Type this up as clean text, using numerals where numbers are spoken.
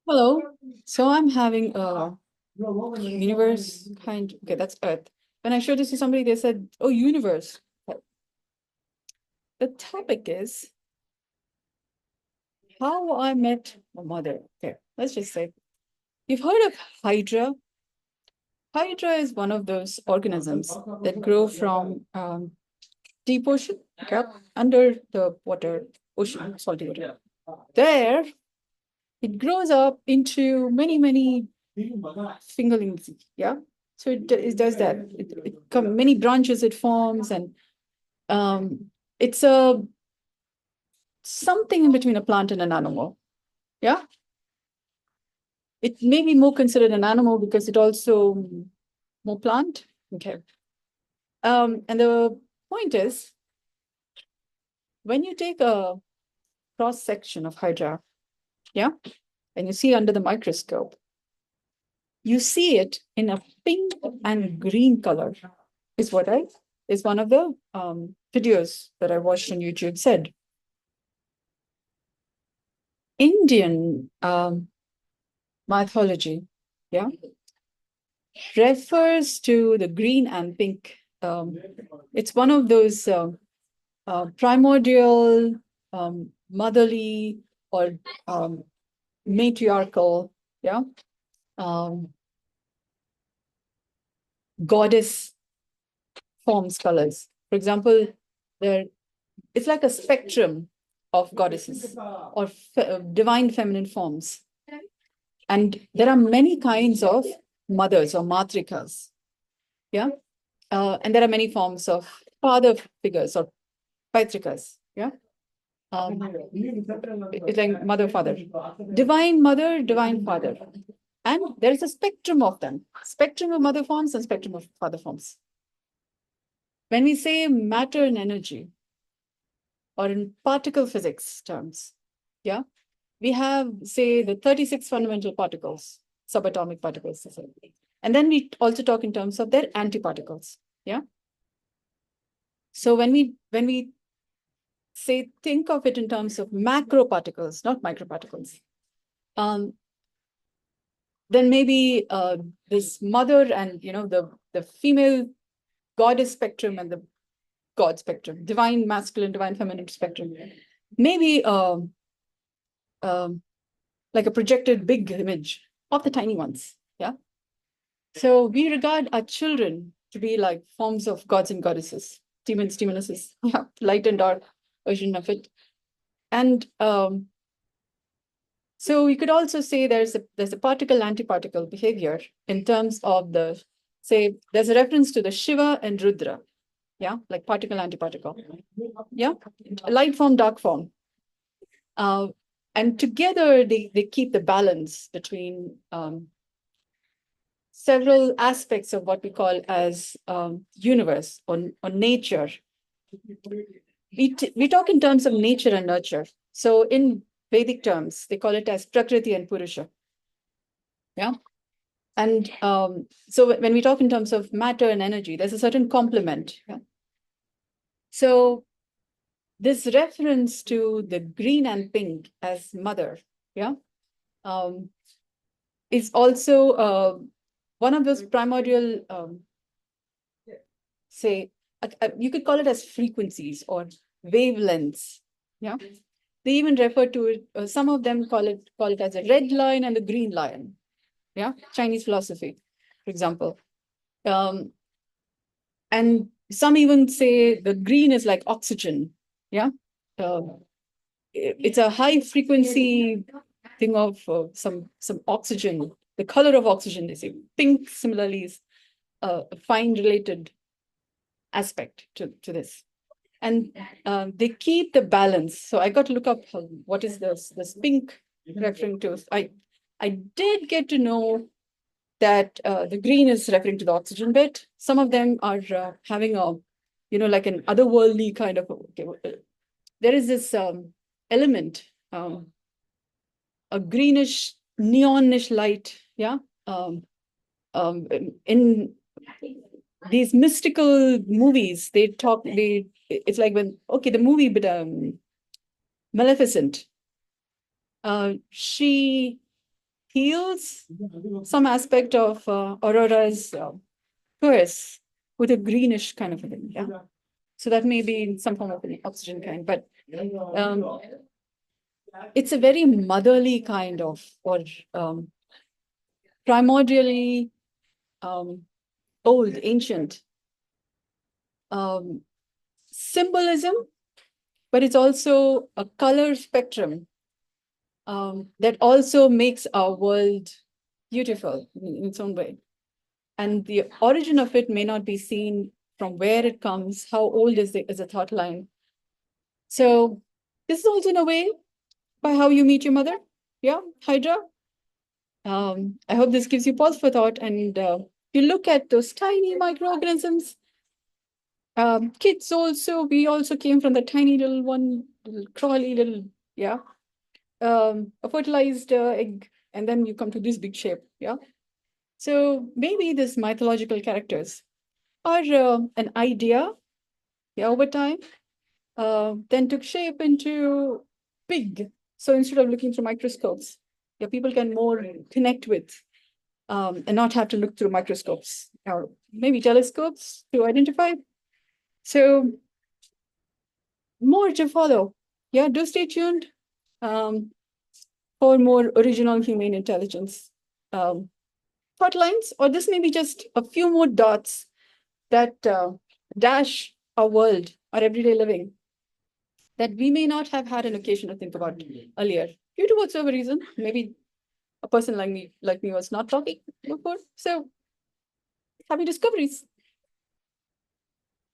Hello. So I'm having a universe kind. Okay, that's Earth. When I showed this to somebody, they said, "Oh, universe." The topic is how I met my mother. Okay, let's just say you've heard of Hydra. Hydra is one of those organisms that grow from deep ocean, okay, under the water, ocean, salty water. There, it grows up into many fingerlings. Yeah. So it does that. Many branches it forms, and um, it's a something in between a plant and an animal. Yeah. It may be more considered an animal because it also more plant. Okay. And the point is, when you take a cross section of Hydra, yeah, and you see under the microscope, you see it in a pink and green color. Is what I is one of the videos that I watched on YouTube said. Indian mythology, yeah, refers to the green and pink. It's one of those primordial, motherly, or matriarchal, yeah, um, goddess forms colors. For example, there it's like a spectrum of goddesses or divine feminine forms. And there are many kinds of mothers or matrikas. Yeah. And there are many forms of father figures or paitrikas. Yeah. Um, it's like mother, father, divine mother, divine father. And there is a spectrum of them, spectrum of mother forms and spectrum of father forms. When we say matter and energy, or in particle physics terms, yeah, we have, say, the 36 fundamental particles, subatomic particles. And then we also talk in terms of their antiparticles. Yeah. So when we say think of it in terms of macro particles, not microparticles, um, then maybe this mother and the female goddess spectrum and the god spectrum, divine masculine, divine feminine spectrum, maybe um, like a projected big image of the tiny ones. Yeah. So we regard our children to be like forms of gods and goddesses, demons, demonesses, yeah, light and dark version of it. And so we could also say there's a particle antiparticle behavior in terms of the, say, there's a reference to the Shiva and Rudra, yeah, like particle antiparticle, yeah, light form, dark form. And together they keep the balance between several aspects of what we call as universe or nature. We talk in terms of nature and nurture. So in Vedic terms, they call it as Prakriti and Purusha. Yeah. And so when we talk in terms of matter and energy, there's a certain complement. Yeah? So this reference to the green and pink as mother, yeah, um, is also one of those primordial, say, you could call it as frequencies or wavelengths. Yeah. They even refer to it, some of them call it as a red line and a green line. Yeah. Chinese philosophy, for example. And some even say the green is like oxygen. Yeah. It's a high frequency thing of some oxygen, the color of oxygen, they say. Pink, similarly, is a fine related aspect to this. And they keep the balance. So I got to look up what is this pink referring to. I did get to know that the green is referring to the oxygen bit. Some of them are having a, like an otherworldly kind of, okay, there is this element, a greenish, neonish light, yeah, in these mystical movies, it's like when, okay, the movie, but Maleficent, she heals some aspect of Aurora's curse with a greenish kind of a thing. Yeah. So that may be in some form of an oxygen kind, but it's a very motherly kind of, or primordially old, ancient symbolism, but it's also a color spectrum that also makes our world beautiful in its own way. And the origin of it may not be seen from where it comes, how old is it as a thought line. So this is also in a way by how you meet your mother. Yeah, Hydra. I hope this gives you pause for thought. And you look at those tiny microorganisms. Kids also, we also came from the tiny little one, little crawly little, yeah, a fertilized egg, and then you come to this big shape, yeah. So maybe these mythological characters are an idea, yeah, over time, then took shape into big. So instead of looking through microscopes, yeah, people can more connect with and not have to look through microscopes or maybe telescopes to identify. So more to follow. Yeah, do stay tuned for more original human intelligence thought lines, or this may be just a few more dots that dash our world, our everyday living, that we may not have had an occasion to think about earlier due to whatsoever reason. Maybe a person like me was not talking before. So happy discoveries.